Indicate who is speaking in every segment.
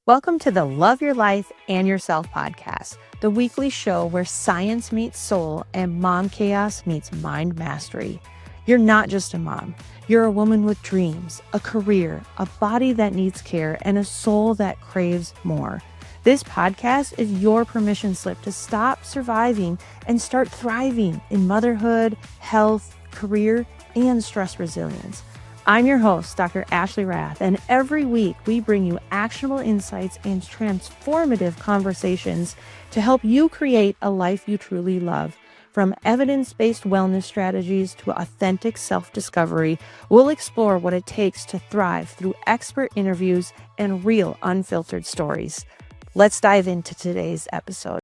Speaker 1: Welcome to the Love Your Life and Yourself podcast, the weekly show where science meets soul and mom chaos meets mind mastery. You're not just a mom. You're a woman with dreams, a career, a body that needs care, and a soul that craves more. This podcast is your permission slip to stop surviving and start thriving in motherhood, health, career, and stress resilience. I'm your host, Dr. Ashley Rath, and every week we bring you actionable insights and transformative conversations to help you create a life you truly love. From evidence-based wellness strategies to authentic self-discovery, we'll explore what it takes to thrive through expert interviews and real unfiltered stories. Let's dive into today's episode.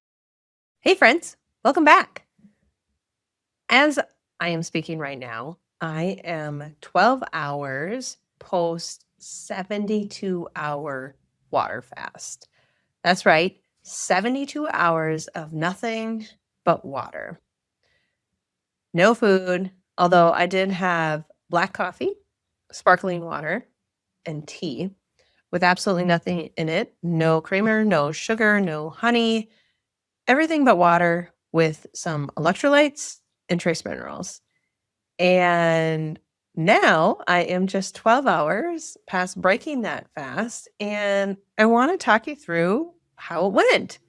Speaker 1: Hey friends, welcome back. As I am speaking right now, I am 12 hours post 72-hour water fast. That's right, 72 hours of nothing but water. No food, although I did have black coffee, sparkling water, and tea with absolutely nothing in it. No creamer, no sugar, no honey, everything but water with some electrolytes and trace minerals. And now I am just 12 hours past breaking that fast, and I want to talk you through how it went.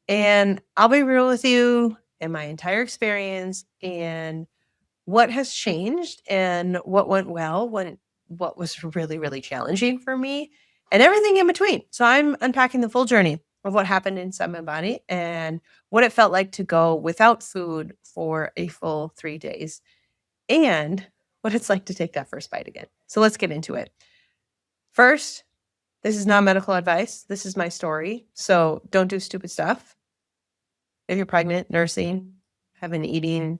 Speaker 1: And I'll be real with you and my entire experience and what has changed and what went well, what was really, really challenging for me, and everything in between. So I'm unpacking the full journey of what happened inside my body and what it felt like to go without food for a full 3 days. And what it's like to take that first bite again. So let's get into it. First, this is not medical advice. This is my story. So don't do stupid stuff. If you're pregnant, nursing, have an eating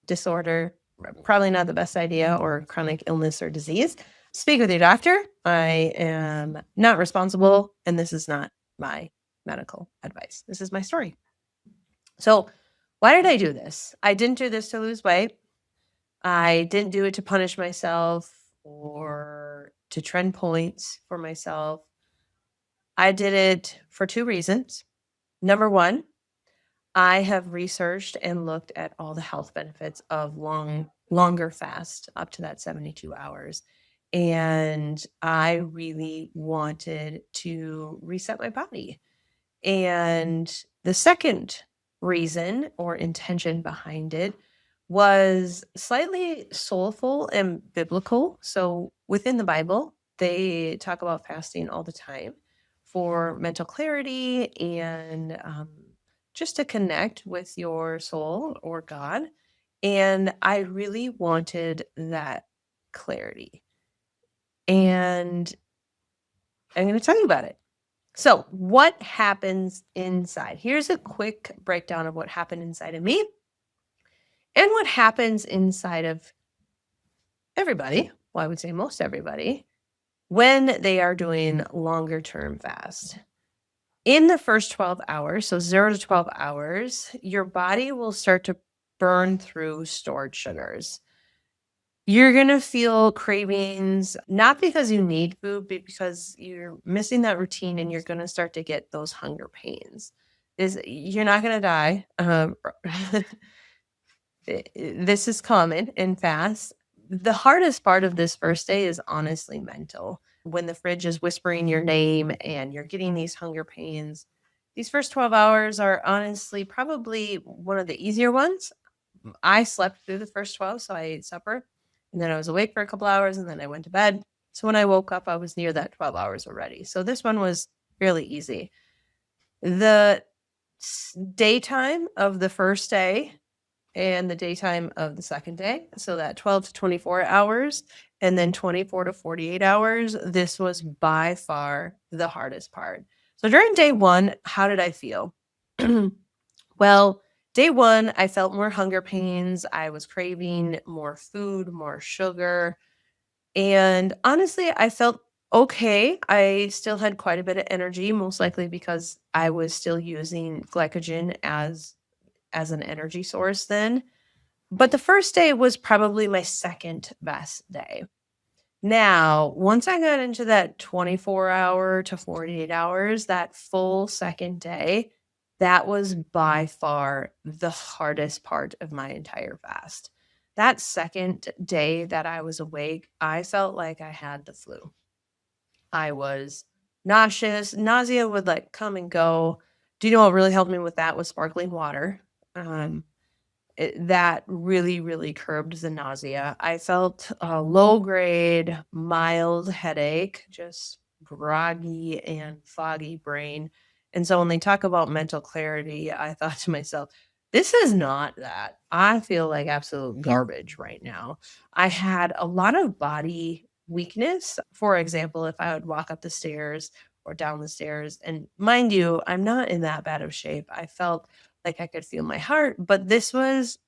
Speaker 1: disorder, probably not the best idea, or chronic illness or disease, speak with your doctor. I am not responsible, and this is not my medical advice. This is my story. So why did I do this? I didn't do this to lose weight. I didn't do it to punish myself or to trend points for myself. I did it for two reasons. Number one, I have researched and looked at all the health benefits of longer fast up to that 72 hours. And I really wanted to reset my body. And the second reason or intention behind it was slightly soulful and biblical. So within the Bible, they talk about fasting all the time for mental clarity and just to connect with your soul or God. And I really wanted that clarity. And I'm going to tell you about it. So what happens inside? Here's a quick breakdown of what happened inside of me and what happens inside of everybody, well, I would say most everybody, when they are doing longer term fast. In the first 12 hours, so 0 to 12 hours, your body will start to burn through stored sugars. You're going to feel cravings, not because you need food, but because you're missing that routine and you're going to start to get those hunger pains. You're not going to die. This is common in fast. The hardest part of this first day is honestly mental. When the fridge is whispering your name and you're getting these hunger pains, these first 12 hours are honestly probably one of the easier ones. I slept through the first 12, so I ate supper. And then I was awake for a couple hours and then I went to bed. So when I woke up, I was near that 12 hours already. So this one was really easy. The daytime of the first day and the daytime of the second day, so that 12 to 24 hours and then 24 to 48 hours, this was by far the hardest part. So during day one, how did I feel? Well, day one, I felt more hunger pains. I was craving more food, more sugar. And honestly, I felt okay. I still had quite a bit of energy, most likely because I was still using glycogen as an energy source then. But the first day was probably my second best day. Now, once I got into that 24-hour to 48 hours, that full second day, that was by far the hardest part of my entire fast. That second day that I was awake, I felt like I had the flu. I was nauseous. Nausea would like come and go. Do you know what really helped me with that was sparkling water? Um, that really, really curbed the nausea. I felt a low grade, mild headache, just groggy and foggy brain. And so when they talk about mental clarity, I thought to myself, this is not that. I feel like absolute garbage right now. I had a lot of body weakness. For example, if I would walk up the stairs or down the stairs, and mind you, I'm not in that bad of shape. I felt like I could feel my heart, but this was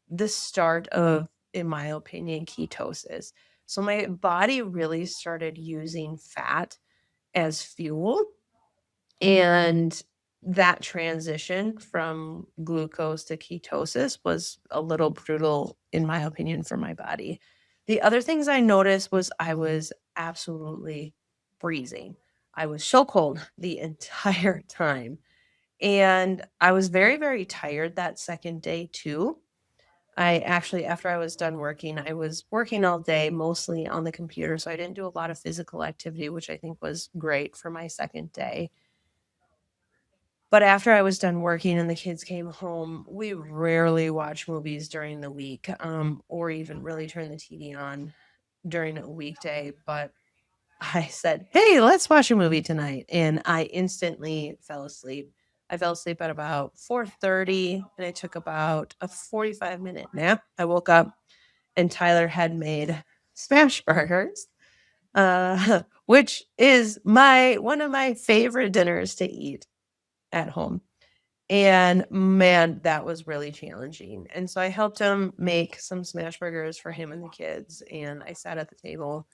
Speaker 1: the start of, in my opinion, ketosis. So my body really started using fat as fuel. And that transition from glucose to ketosis was a little brutal, in my opinion, for my body. The other things I noticed was I was absolutely freezing. I was so cold the entire time. And I was very, very tired that second day too. I actually, after I was done working, I was working all day, mostly on the computer. So I didn't do a lot of physical activity, which I think was great for my second day. But after I was done working and the kids came home, we rarely watch movies during the week, or even really turn the TV on during a weekday. But I said, "Hey, let's watch a movie tonight." And I instantly fell asleep. I fell asleep at about 4:30 and I took about a 45-minute nap. I woke up and Tyler had made smash burgers, which is my one of my favorite dinners to eat at home. And man, that was really challenging. And so I helped him make some smash burgers for him and the kids. And I sat at the table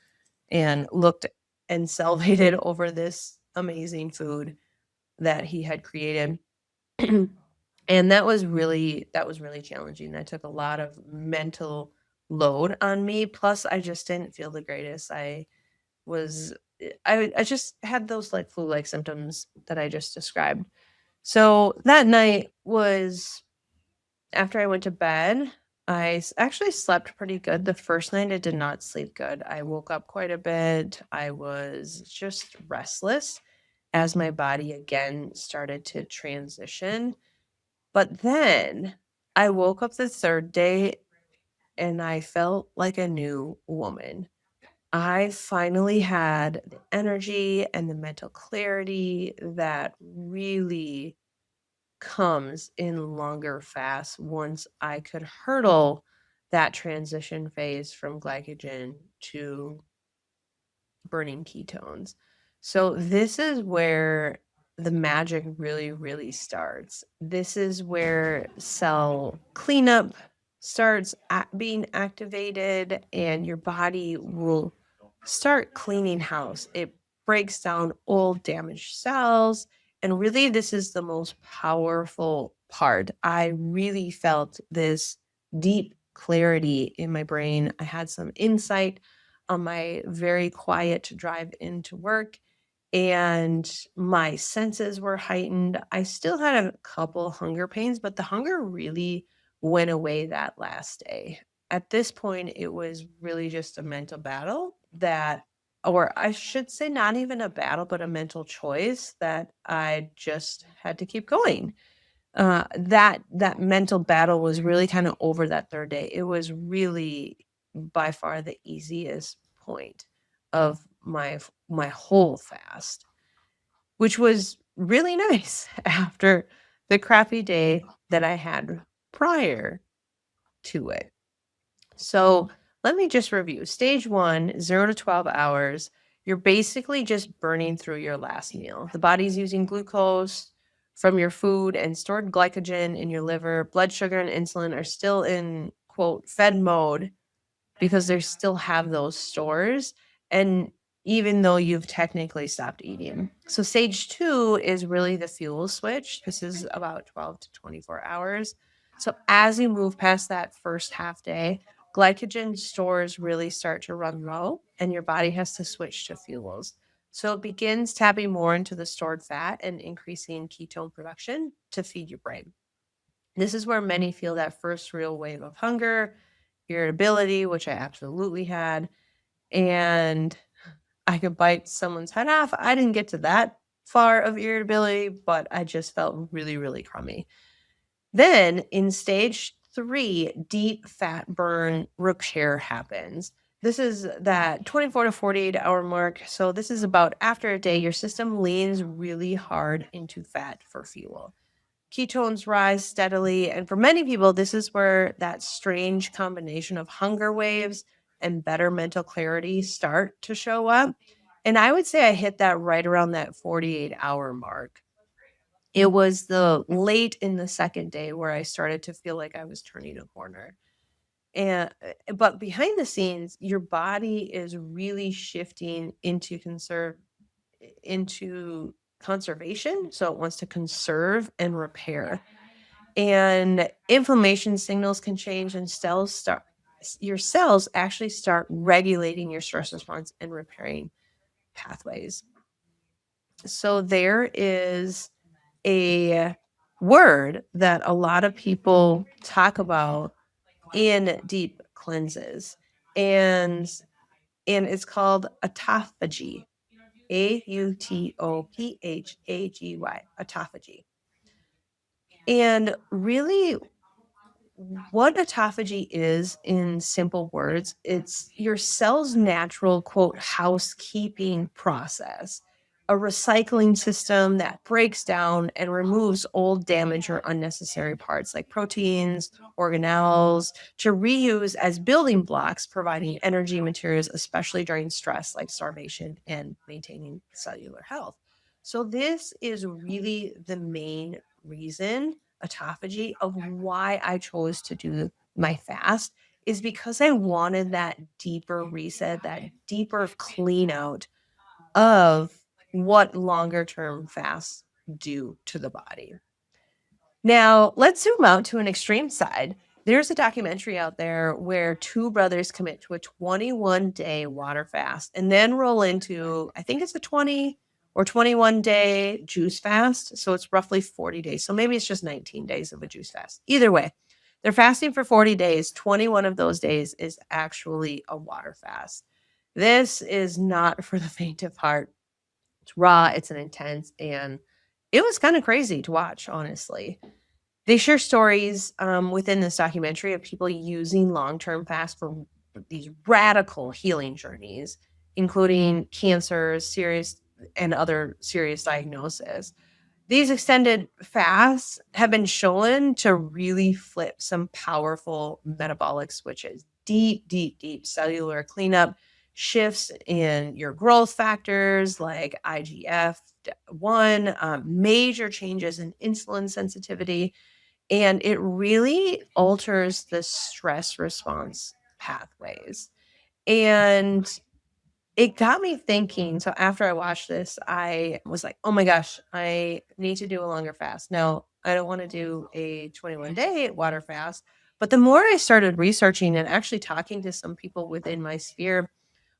Speaker 1: and looked and salivated over this amazing food that he had created. And that was really challenging. That took a lot of mental load on me. Plus, I just didn't feel the greatest. Was I just had those like flu-like symptoms that I just described. So that night was after I went to bed. Actually slept pretty good. The first night I did not sleep good. I woke up quite a bit. I was just restless as my body again started to transition. But then I woke up the third day and I felt like a new woman. I finally had the energy and the mental clarity that really comes in longer fasts once I could hurdle that transition phase from glycogen to burning ketones. So this is where the magic really, really starts. This is where cell cleanup starts being activated, and your body will start cleaning house. It breaks down old damaged cells. And really, this is the most powerful part. I really felt this deep clarity in my brain. I had some insight on my very quiet drive into work, and my senses were heightened. I still had a couple hunger pains, but the hunger really went away that last day. At this point, it was really just a mental battle that, or I should say, not even a battle, but a mental choice that I just had to keep going. That mental battle was really kind of over that third day. It was really by far the easiest point of my whole fast, which was really nice after the crappy day that I had prior to it. So let me just review. Stage 1, 0 to 12 hours. You're basically just burning through your last meal. The body's using glucose from your food and stored glycogen in your liver. Blood sugar and insulin are still in, quote, fed mode because they still have those stores. And even though you've technically stopped eating. So stage 2 is really the fuel switch. This is about 12 to 24 hours. So as you move past that first half day, glycogen stores really start to run low and your body has to switch to fuels. So it begins tapping more into the stored fat and increasing ketone production to feed your brain. This is where many feel that first real wave of hunger, irritability, which I absolutely had, and I could bite someone's head off. I didn't get to that far of irritability, but I just felt really, really crummy. Then in stage 3, deep fat burn repair happens. This is that 24 to 48 hour mark. So this is about after a day, your system leans really hard into fat for fuel. Ketones rise steadily. And for many people, this is where that strange combination of hunger waves and better mental clarity start to show up. And I would say I hit that right around that 48-hour mark. It was the late in the second day where I started to feel like I was turning a corner. And but behind the scenes, your body is really shifting into conservation. So it wants to conserve and repair. And inflammation signals can change and your cells actually start regulating your stress response and repairing pathways. So there is a word that a lot of people talk about in deep cleanses, and it's called autophagy. Autophagy. Autophagy. And really, what autophagy is in simple words, it's your cell's natural, quote, housekeeping process, a recycling system that breaks down and removes old damage or unnecessary parts like proteins, organelles, to reuse as building blocks, providing energy materials, especially during stress like starvation and maintaining cellular health. So this is really the main reason, autophagy, of why I chose to do my fast, is because I wanted that deeper reset, that deeper clean out of what longer term fasts do to the body. Now, let's zoom out to an extreme side. There's a documentary out there where two brothers commit to a 21-day water fast and then roll into, I think it's a 20 or 21-day juice fast. So it's roughly 40 days. So maybe it's just 19 days of a juice fast. Either way, they're fasting for 40 days. 21 of those days is actually a water fast. This is not for the faint of heart. It's raw, it's an intense, and it was kind of crazy to watch, honestly. They share stories within this documentary of people using long-term fast for these radical healing journeys, including cancer, serious and other serious diagnoses. These extended fasts have been shown to really flip some powerful metabolic switches, deep, deep, deep cellular cleanup, shifts in your growth factors like IGF-1, major changes in insulin sensitivity, and it really alters the stress response pathways. And it got me thinking. So after I watched this, I was like, oh my gosh, I need to do a longer fast. Now, I don't want to do a 21-day water fast. But the more I started researching and actually talking to some people within my sphere,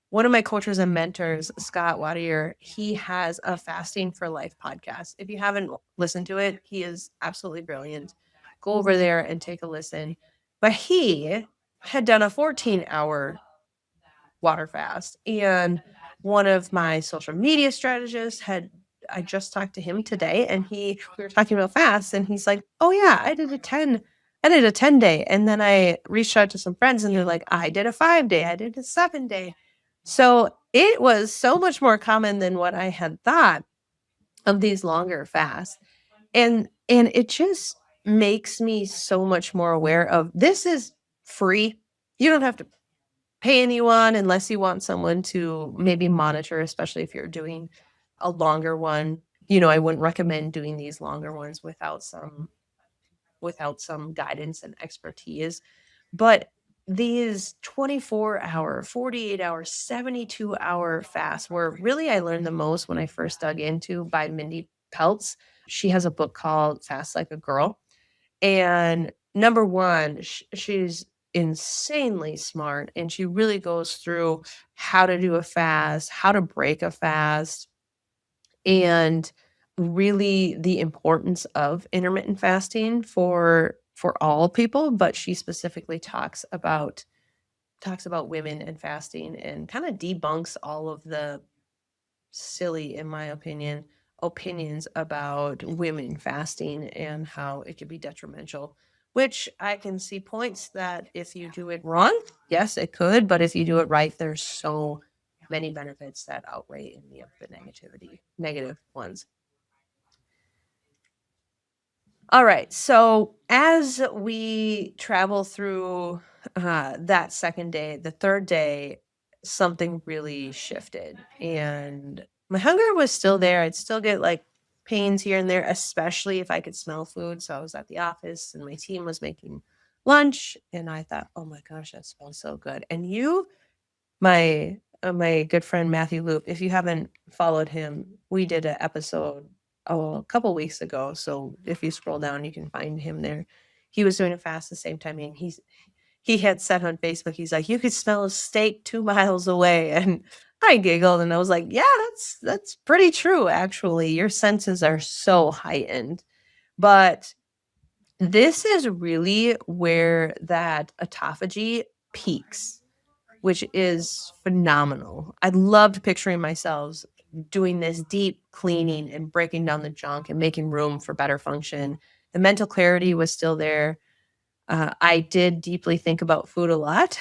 Speaker 1: one of my coaches and mentors, Scott Wadier, he has a Fasting for Life podcast. If you haven't listened to it, he is absolutely brilliant. Go over there and take a listen. But he had done a 14-hour water fast. And one of my social media strategists I just talked to him today, and we were talking about fasts, and he's like, oh yeah, I did a 10-day. And then I reached out to some friends and they're like, I did a 5-day, I did a 7-day. So it was so much more common than what I had thought of these longer fasts. And it just makes me so much more aware of this is free. You don't have to pay anyone unless you want someone to maybe monitor, especially if you're doing a longer one. I wouldn't recommend doing these longer ones without some guidance and expertise. But these 24-hour, 48-hour, 72-hour fasts were really, I learned the most when I first dug into by Mindy Peltz. She has a book called Fast Like a Girl. And number one, she's insanely smart, and she really goes through how to do a fast, how to break a fast, and really the importance of intermittent fasting for all people, but she specifically talks about women and fasting and kind of debunks all of the silly, in my opinion, opinions about women fasting and how it could be detrimental. Which I can see points that if you do it wrong, yes, it could, but if you do it right, there's so many benefits that outweigh any of the negative ones. All right. So as we travel through that second day, the third day, something really shifted. And my hunger was still there. I'd still get like pains here and there, especially if I could smell food. So I was at the office and my team was making lunch. And I thought, oh my gosh, that smells so good. And my good friend Matthew Loop, if you haven't followed him, we did an episode, a couple weeks ago, so if you scroll down, you can find him there. He was doing a fast the same time, and he had said on Facebook, he's like, "You could smell a steak 2 miles away," and I giggled, and I was like, "Yeah, that's pretty true, actually. Your senses are so heightened." But this is really where that autophagy peaks, which is phenomenal. I loved picturing myself doing this deep cleaning and breaking down the junk and making room for better function. The mental clarity was still there. I did deeply think about food a lot.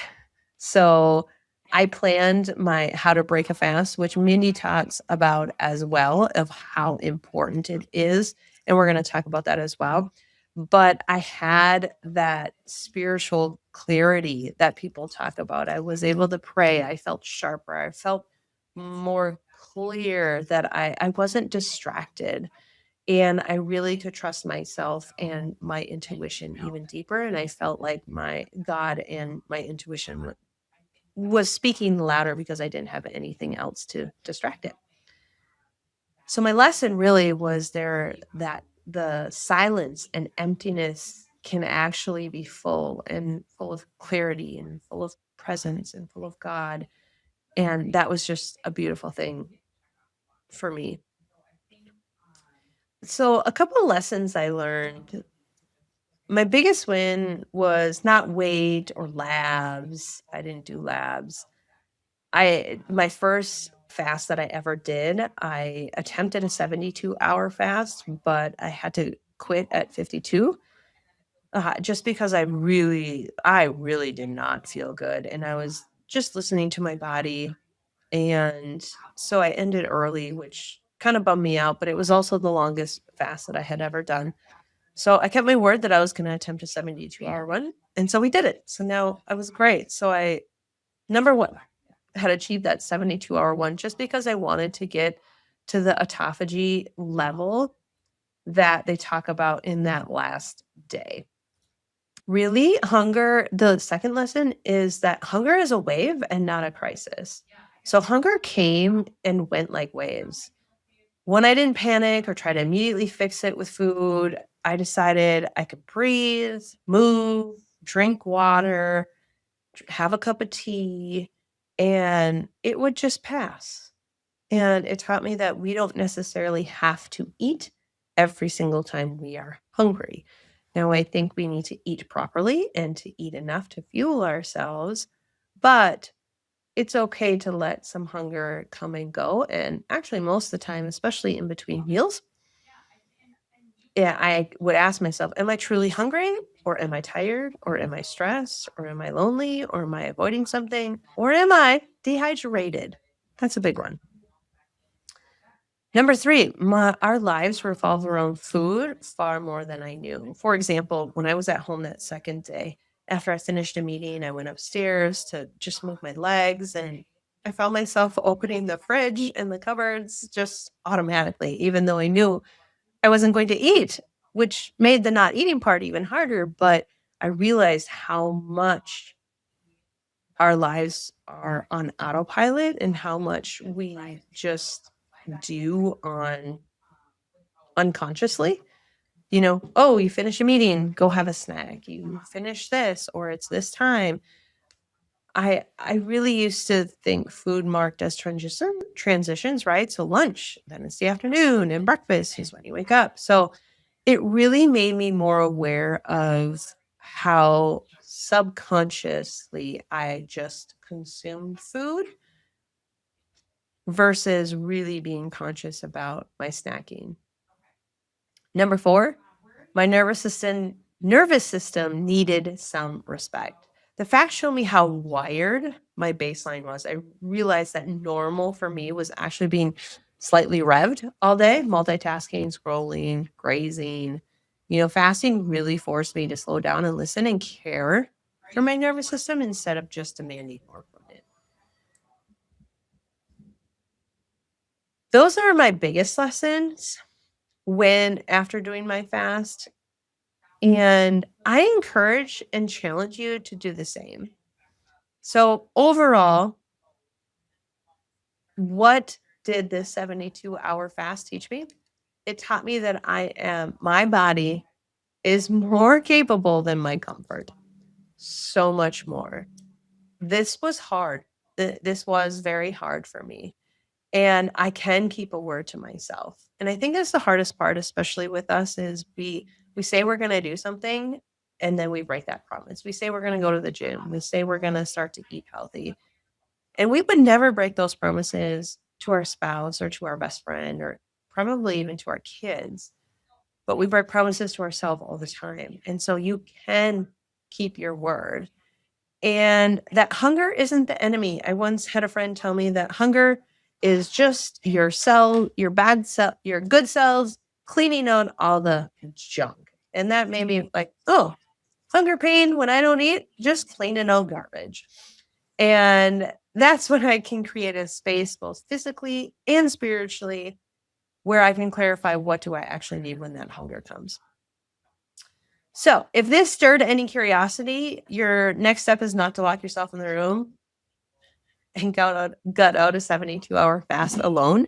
Speaker 1: So I planned my how to break a fast, which Mindy talks about as well, of how important it is. And we're going to talk about that as well. But I had that spiritual clarity that people talk about. I was able to pray. I felt sharper. I felt more clear that I wasn't distracted, and I really could trust myself and my intuition even deeper. And I felt like my God and my intuition was speaking louder because I didn't have anything else to distract it. So my lesson really was there that the silence and emptiness can actually be full and full of clarity and full of presence and full of God. And that was just a beautiful thing for me. So, a couple of lessons I learned. My biggest win was not weight or labs. I didn't do labs. I my first fast that I ever did, I attempted a 72-hour fast, but I had to quit at 52. Just because I really did not feel good, and I was just listening to my body, and so I ended early, which kind of bummed me out, but it was also the longest fast that I had ever done. So I kept my word that I was going to attempt a 72-hour one. And so we did it. So now I was great. So number one, had achieved that 72-hour one just because I wanted to get to the autophagy level that they talk about in that last day. Really, the second lesson is that hunger is a wave and not a crisis. So hunger came and went like waves. When I didn't panic or try to immediately fix it with food, I decided I could breathe, move, drink water, have a cup of tea, and it would just pass. And it taught me that we don't necessarily have to eat every single time we are hungry. Now, I think we need to eat properly and to eat enough to fuel ourselves, but it's okay to let some hunger come and go. And actually, most of the time, especially in between meals, yeah, I would ask myself, am I truly hungry? Or am I tired? Or am I stressed? Or am I lonely? Or am I avoiding something? Or am I dehydrated? That's a big one. Number three, our lives revolve around food far more than I knew. For example, when I was at home that second day, after I finished a meeting, I went upstairs to just move my legs, and I found myself opening the fridge and the cupboards just automatically, even though I knew I wasn't going to eat, which made the not eating part even harder. But I realized how much our lives are on autopilot and how much we just do on unconsciously. Oh, you finish a meeting, go have a snack. You finish this, or it's this time. I really used to think food marked as transitions, right? So lunch, then it's the afternoon, and breakfast is when you wake up. So it really made me more aware of how subconsciously I just consumed food versus really being conscious about my snacking. Number 4, my nervous system needed some respect. The facts show me how wired my baseline was. I realized that normal for me was actually being slightly revved all day, multitasking, scrolling, grazing. Fasting really forced me to slow down and listen and care for my nervous system instead of just demanding more from it. Those are my biggest lessons when after doing my fast. And I encourage and challenge you to do the same. So, overall, what did this 72-hour fast teach me? It taught me that my body is more capable than my comfort. So much more. This was hard. This was very hard for me. And I can keep a word to myself. And I think that's the hardest part, especially with us, is we say we're going to do something and then we break that promise. We say we're going to go to the gym. We say we're going to start to eat healthy. And we would never break those promises to our spouse or to our best friend or probably even to our kids. But we break promises to ourselves all the time. And so you can keep your word. And that hunger isn't the enemy. I once had a friend tell me that hunger is just your good cells cleaning out all the junk. And that made me like, oh, hunger pain when I don't eat, just cleaning out garbage. And that's when I can create a space both physically and spiritually where I can clarify what do I actually need when that hunger comes. So if this stirred any curiosity, your next step is not to lock yourself in the room and gut out a 72-hour fast alone.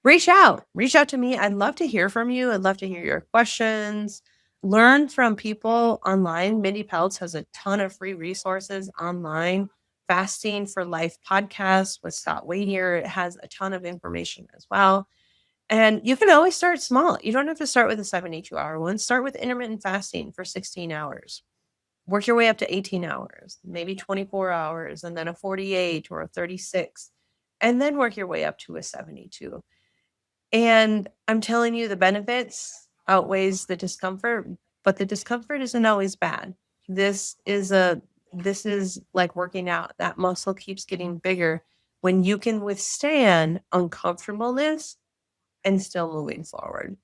Speaker 1: Reach out to me. I'd love to hear from you. I'd love to hear your questions. Learn from people online. Mindy Peltz has a ton of free resources online. Fasting for Life podcast with Scott Wade It has a ton of information as well. And you can always start small. You don't have to start with a 72-hour one. Start with intermittent fasting for 16 hours. Work your way up to 18 hours, maybe 24 hours, and then a 48 or a 36, and then work your way up to a 72. And I'm telling you, the benefits outweighs the discomfort, but the discomfort isn't always bad. This is like working out. That muscle keeps getting bigger when you can withstand uncomfortableness and still moving forward.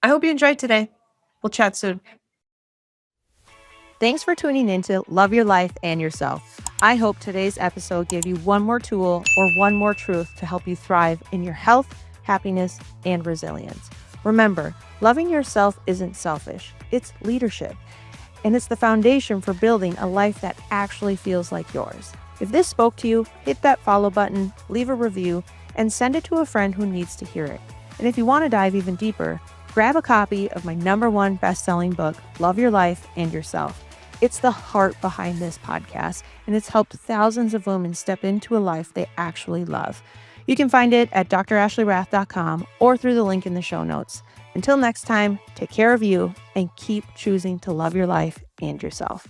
Speaker 1: I hope you enjoyed today. We'll chat soon. Thanks for tuning in to Love Your Life and Yourself. I hope today's episode gave you one more tool or one more truth to help you thrive in your health, happiness, and resilience. Remember, loving yourself isn't selfish, it's leadership. And it's the foundation for building a life that actually feels like yours. If this spoke to you, hit that follow button, leave a review, and send it to a friend who needs to hear it. And if you want to dive even deeper, grab a copy of my #1 best-selling book, Love Your Life and Yourself. It's the heart behind this podcast, and it's helped thousands of women step into a life they actually love. You can find it at drashleyrath.com or through the link in the show notes. Until next time, take care of you and keep choosing to love your life and yourself.